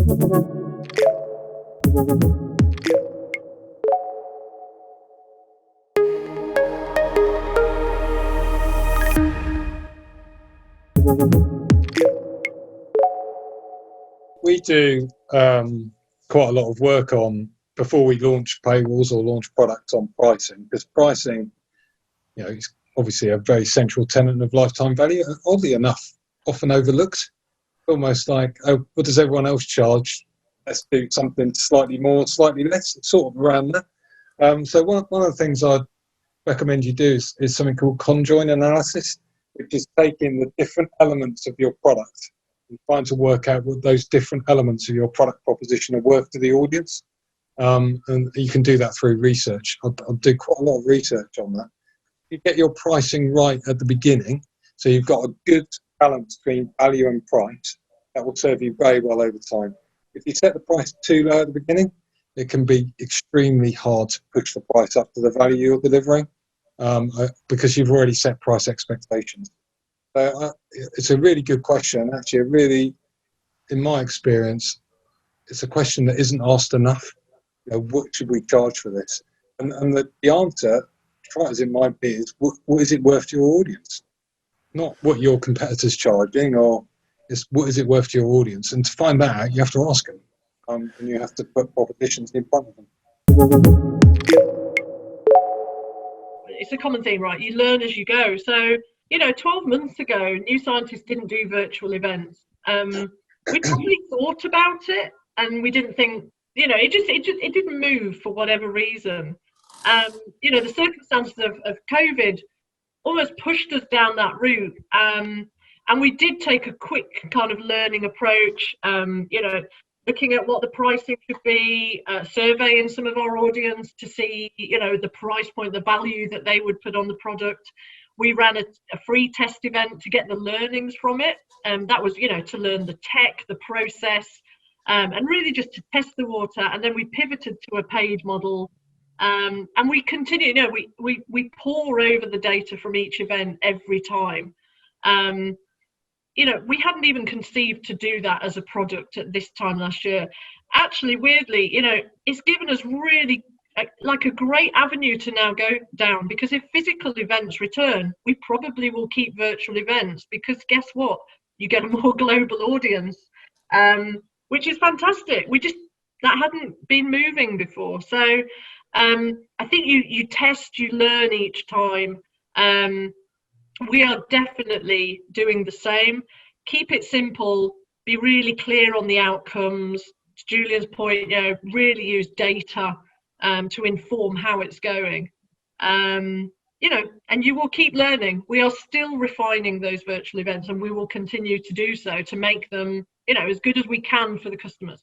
We do quite a lot of work on, before we launch paywalls or launch products, on pricing, because pricing, is obviously a very central tenet of lifetime value, and oddly enough, often overlooked. Almost like, oh, what does everyone else charge? Let's do something slightly more, slightly less, sort of around that. So one of the things I'd recommend you do is something called conjoint analysis, which is taking the different elements of your product and trying to work out what those different elements of your product proposition are worth to the audience. And you can do that through research. I'll do quite a lot of research on that. You get your pricing right at the beginning, so you've got a good balance between value and price. That will serve you very well over time. If you set the price too low at the beginning, it can be extremely hard to push the price up to the value you're delivering, because you've already set price expectations. So it's a really good question. Actually, in my experience, it's a question that isn't asked enough. What should we charge for this? And the answer, try as it might be, is what is it worth to your audience? Not what your competitors charging, or it's what is it worth to your audience? And to find that out, you have to ask them, and you have to put propositions in front of them. It's a common thing, right? You learn as you go. So, 12 months ago, New Scientist didn't do virtual events. We probably thought about it, and we didn't think, it didn't move for whatever reason. The circumstances of COVID almost pushed us down that route. And we did take a quick kind of learning approach, looking at what the pricing should be, surveying some of our audience to see, the price point, the value that they would put on the product. We ran a free test event to get the learnings from it. That was, to learn the tech, the process, and really just to test the water. And then we pivoted to a paid model. And we continue, we pore over the data from each event every time. We hadn't even conceived to do that as a product at this time last year. Actually, weirdly, it's given us really like a great avenue to now go down, because if physical events return, we probably will keep virtual events, because guess what? You get a more global audience, which is fantastic. That hadn't been moving before. So I think you test, you learn each time. We are definitely doing the same. Keep it simple, be really clear on the outcomes. To Julian's point, really use data to inform how it's going. And you will keep learning. We are still refining those virtual events, and we will continue to do so to make them, as good as we can for the customers.